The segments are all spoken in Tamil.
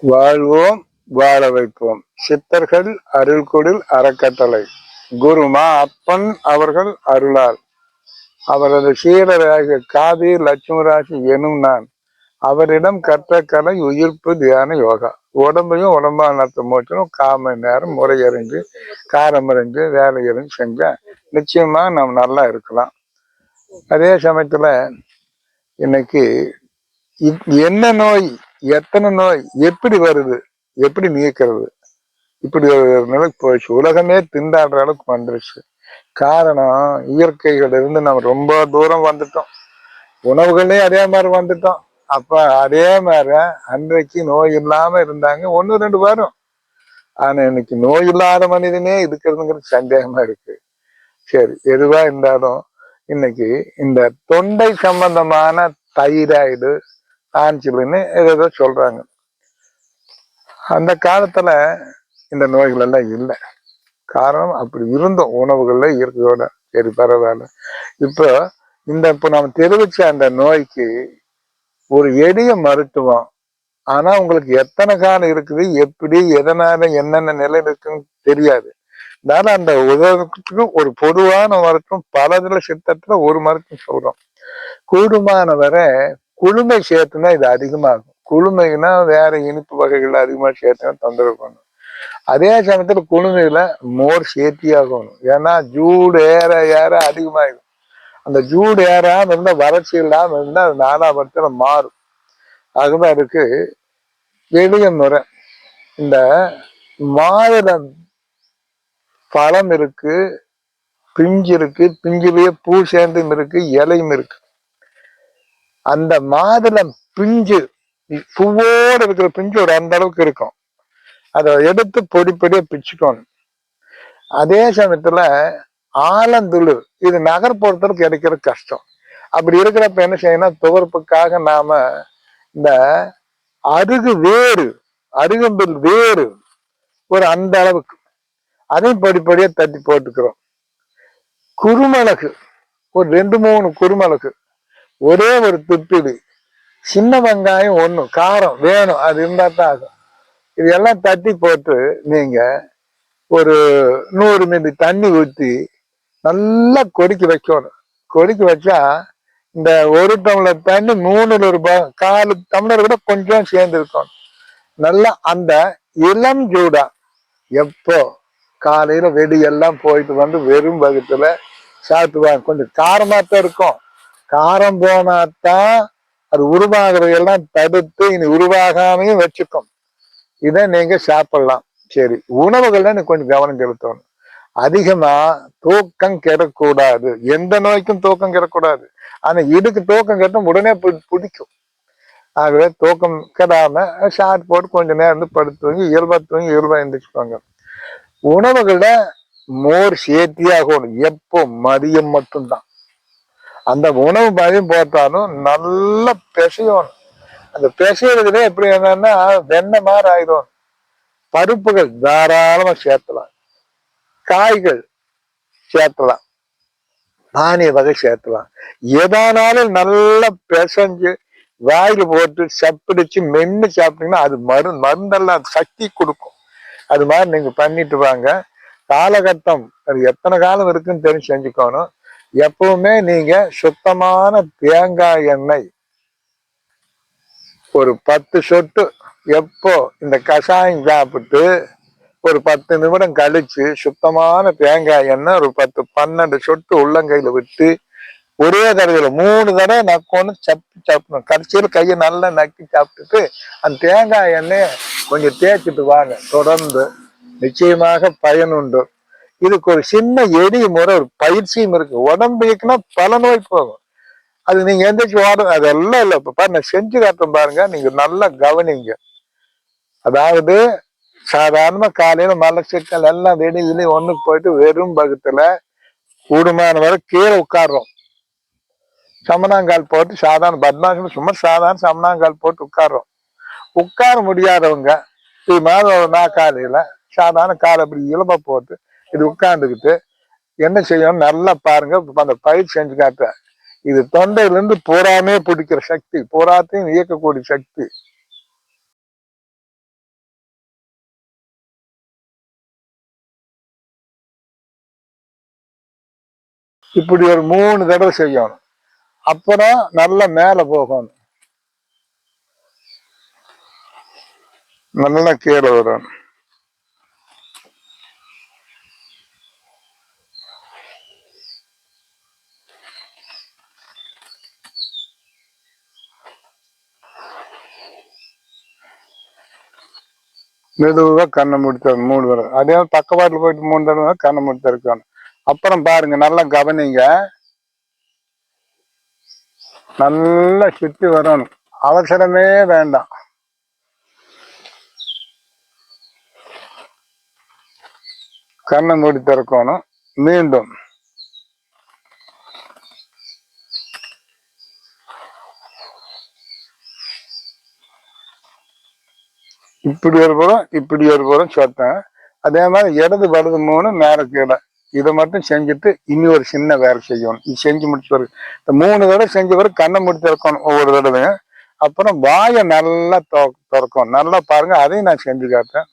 வாழ்வோம் வாழ வைப்போம். சித்தர்கள் அருள்குடில் அறக்கட்டளை குருமா அப்பன் அவர்கள் அருளால் அவரது சீடராகிய காதி லட்சுமராசி எனும் நான் அவரிடம் கற்ற கலை உயிர்ப்பு தியான யோகா. உடம்பையும் உடம்பா நடத்த போச்சணும் 1/4 மணி நேரம் முறையறிஞ்சு காரமறிஞ்சு வேலை எறிஞ்சு செஞ்சா நிச்சயமா நம்ம நல்லா இருக்கலாம். அதே சமயத்துல இன்னைக்கு என்ன நோய், எத்தனை நோய், எப்படி வருது, எப்படி நீக்கிறது, இப்படி ஒரு நிலைக்கு போயிடுச்சு. உலகமே திண்டாடுற அளவுக்கு வந்துருச்சு. காரணம், இயற்கைகள் இருந்து நம்ம ரொம்ப தூரம் வந்துட்டோம். உணவுகளே அதே மாதிரி வந்துட்டோம். அப்ப அதே மாதிரி அன்றைக்கு நோய் இல்லாம இருந்தாங்க, 1-2 வரும். ஆனா இன்னைக்கு நோய் இல்லாத மனிதனே இருக்கிறதுங்கிறது சந்தேகமா இருக்கு. சரி, எதுவா இருந்தாலும் இன்னைக்கு இந்த தொண்டை சம்பந்தமான தைராய்டு, டான்சில்னு ஏதோ சொல்றாங்க. அந்த காலத்துல இந்த நோய்கள் எல்லாம் இல்லை. காரணம், அப்படி இருந்தோம் உணவுகள்ல இயற்கையோட. சரி, பரவாயில்ல. இப்போ நம்ம தெரிவிச்ச அந்த நோய்க்கு ஒரு எளிய மருத்துவம். ஆனா உங்களுக்கு எத்தனை காலம் இருக்குது, எப்படி, எதனால, என்னென்ன நிலை இருக்குன்னு தெரியாது. அதனால அந்த உதவுக்கு ஒரு பொதுவான மருத்துவம், பலதுல சித்தத்துல ஒரு மருத்துவம் சொல்றோம். கூடுமான வரை குளுமை சேர்த்துனா இது அதிகமாகும். குளுமைன்னா வேற இனிப்பு வகைகள் அதிகமா சேர்த்துனா தொந்தரவு பண்ணும். அதே சமயத்துல குளுமையில மோர் சேர்த்தியாகணும். ஏன்னா ஜூடு ஏற ஏற அதிகமாயிடும். அந்த ஜூடு ஏறாம இருந்தா, வறட்சி இல்லாம இருந்தா அது நாலாபத்துல மாறும். ஆகவே அதுக்கு எளிய முறை, இந்த மாதுளம் பழம் இருக்கு, பிஞ்சு இருக்கு, பிஞ்சிலேயே பூ சேர்ந்தும் இருக்கு, இலையும் இருக்கு. அந்த மாதுளம் பிஞ்சு, பூவோடு இருக்கிற பிஞ்சு ஒரு அந்த அளவுக்கு இருக்கும். அதை எடுத்து பொடி பொடியா பிச்சுக்கணும். அதே சமயத்துல ஆலந்துளு, இது நகர்ப்புறத்துல கிடைக்கிறது கஷ்டம். அப்படி இருக்கிறப்ப என்ன செய்யணும், துவர்ப்புக்காக நாம இந்த அருகம்பில் வேறு ஒரு அந்த அளவுக்கு அதையும் படிப்படியா தட்டி போட்டுக்கிறோம். குருமிளகு ஒரு 2-3 குருமிளகு, ஒரே ஒரு துப்பிடி, சின்ன வெங்காயம் 1, காரம் வேணும், அது இருந்தா தான் ஆகும். இது எல்லாம் தட்டி போட்டு நீங்க ஒரு 100 மில்லி தண்ணி ஊற்றி நல்லா கொதிக்க வைக்கணும். கொதிக்க வச்சா இந்த 1 டம்ளர் தண்ணி 4 டம்ளர் கூட கொஞ்சம் சேர்ந்து இருக்கும். நல்லா அந்த இளம் ஜூடா, எப்போ காலையில வெடியெல்லாம் போயிட்டு வந்து வெறும் வகுத்துல சாப்பிட்டுவாங்க. கொஞ்சம் காரமாத்தான் இருக்கும். காரம் போனாத்தான் அது உருவாகிறதையெல்லாம் தடுத்து இனி உருவாகாமையும் வச்சுக்கும். இதை நீங்க சாப்பிடலாம். சரி, உணவுகள்ல எனக்கு கொஞ்சம் கவனம் செலுத்தணும். அதிகமா தூக்கம் கெடக்கூடாது. எந்த நோய்க்கும் தூக்கம் கெடக்கூடாது. ஆனா இதுக்கு தூக்கம் கெட்டும் உடனே பிடிக்கும். ஆகவே தூக்கம் கெடாம ஷார்ட் போட்டு கொஞ்ச நேரம் இருந்து படுத்து இயல்பா எந்திரிச்சுப்பாங்க. உணவுகள்ல மோர் சேர்த்தியாகணும். எப்போ, மதியம் மட்டும்தான். அந்த உணவு மதியம் போட்டாலும் நல்லா பிசையணும். அந்த பிசைறதுல எப்படி என்னன்னா வெண்ணெய் மாதிரி ஆயிடும். பருப்புகள் தாராளமா சேர்த்தலாம், காய்கள் சேர்த்தலாம், தானிய வகை சேர்த்தலாம். எதானாலும் நல்லா பிசைஞ்சு வாயில போட்டு சப்பிடிச்சு மென்னு சாப்பிட்டீங்கன்னா அது மருந்தெல்லாம் சக்தி கொடுக்கும். அது மாதிரி நீங்க பண்ணிட்டு வாங்க. காலகட்டம் அது எத்தனை காலம் இருக்குன்னு தெரிஞ்சு செஞ்சுக்கணும். எப்பவுமே நீங்க சுத்தமான தேங்காய் எண்ணெய் ஒரு 10 சொட்டு, எப்போ இந்த கஷாயம் சாப்பிட்டு ஒரு 10 நிமிடம் கழிச்சு சுத்தமான தேங்காய் எண்ணெய் ஒரு 10-12 சொட்டு உள்ளங்கையில விட்டு ஒரே தடவையில 3 தடவை நக்கணும், சாப்பிடணும். கடைசியில் கையை நல்லா நக்கி சாப்பிட்டுட்டு அந்த தேங்காய் எண்ணெய கொஞ்சம் தேய்ச்சிட்டு வாங்க. தொடர்ந்து நிச்சயமாக பயனுண்டு. இதுக்கு ஒரு சின்ன எளிய முறை, ஒரு பயிற்சியும் இருக்கு. உடம்பு இருக்குன்னா பல நோய் போகும். அது நீங்க எந்திரிச்சு ஓடும், அதெல்லாம் இல்லை. இப்ப பாரு, நான் செஞ்சு காட்டுறேன் பாருங்க, நீங்க நல்லா கவனிங்க. அதாவது சாதாரணமா காலையில மலச்சிக்கல் எல்லாம் வெளியில ஒண்ணுக்கு போயிட்டு வெறும் பக்கத்துல கூடுமான வரை கீழே உட்காடுறோம். சமணாங்கால் போட்டு சாதாரண பத்மாசனம், சும்மா சாதாரண சமணாங்கால் போட்டு உட்காடுறோம். உட்கார முடியாதவங்க இது மாதிரி ஒரு நாற்காலியில சாதாரண காலை அப்படி இலம்ப போட்டு இது உட்கார்ந்துக்கிட்டு என்ன செய்யணும் நல்லா பாருங்க. அந்த பயிர் செஞ்சு காட்டுறேன். இது தொண்டையிலிருந்து பூராமே பிடிக்கிற சக்தி, பூராத்தையும் இயக்கக்கூடிய சக்தி. இப்படி ஒரு 3 தடவை செய்யணும். அப்புறம் நல்லா மேல போகணும், நல்லா கீழே வரணும். மெதுவா கண்ணை மூடி தரணும் 3 தடவை. அதே பக்கவாட்டில் போயிட்டு 3 தடவை கண்ணை மூடி திறக்கணும். அப்புறம் பாருங்க, நல்லா கவனிங்க, நல்லா சுத்தி வரணும், அவசரமே வேண்டாம். கண்ணை மூடி திறக்கணும். மீண்டும் இப்படி ஒரு புறம் இப்படி ஒரு புறம் சொத்தேன். அதே மாதிரி இடது வலது 3 மேல கீழே. இதை மட்டும் செஞ்சுட்டு இனி ஒரு சின்ன வேலை செய்யணும். இது செஞ்சு முடிச்ச பிறகு இந்த 3 தடவை செஞ்ச பிறகு கண்ணை மூடி திறக்கணும் ஒவ்வொரு தடவையும். அப்புறம் வாயை நல்லா திறக்கணும். நல்லா பாருங்க, அதையும் நான் செஞ்சு காட்டேன்.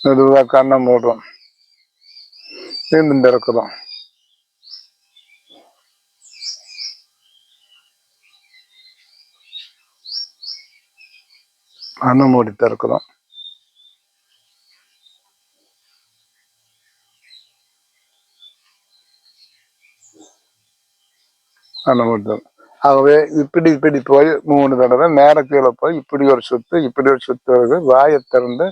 மெதுவா கண்ணை மூடுறோம், மீண்டும் திறக்கிறோம். கண்ணை மூடி திறக்கிறோம். கண்ணை மூடி. ஆகவே இப்படி இப்படி போய் 3 தடவை மேல கீழே போய் இப்படி ஒரு சுத்து இப்படி ஒரு சுத்து வருது. வாயை திறந்து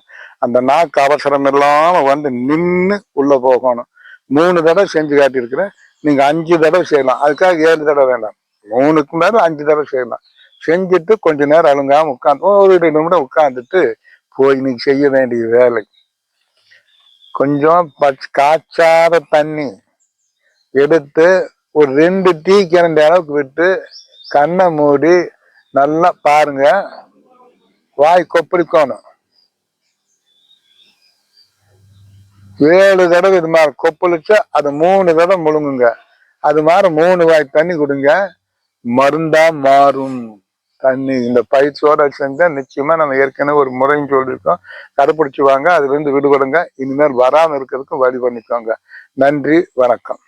அந்த நாக்கு அவசரம் இல்லாம வந்து நின்று உள்ள போகணும். 3 தடவை செஞ்சு காட்டியிருக்கிறேன். நீங்க 5 தடவை செய்யலாம். அதுக்காக 7 தடவை வேண்டாம், 3க்கு மேல 5 தடவை செய்யலாம். செஞ்சுட்டு கொஞ்ச நேரம் அழுங்காம உட்காந்து ஒரு 2 நிமிடம் உட்காந்துட்டு போய் நீங்க செய்ய வேண்டிய வேலை. கொஞ்சம் காய்ச்சாத தண்ணி எடுத்து ஒரு 2 டீ கிணண்டு அளவுக்கு விட்டு கண்ணை மூடி நல்லா பாருங்க, வாய் கொப்பளிக்கணும். 7 தடவை இது மாதிரி கொப்பளிச்சா அது 3 தடவை முழுங்குங்க. அது மாதிரி 3 வாய் தண்ணி கொடுங்க, மருந்தா மாறும் தண்ணி. இந்த பயிற்சியோட செஞ்சா நிச்சயமா நம்ம ஏற்கனவே ஒரு முறைன்னு சொல்லியிருக்கோம், கடைப்பிடிச்சு வாங்க. அதுல இருந்து விடுபடுங்க. இனிமேல் வராம இருக்கிறதுக்கு வழி பண்ணிக்கோங்க. நன்றி, வணக்கம்.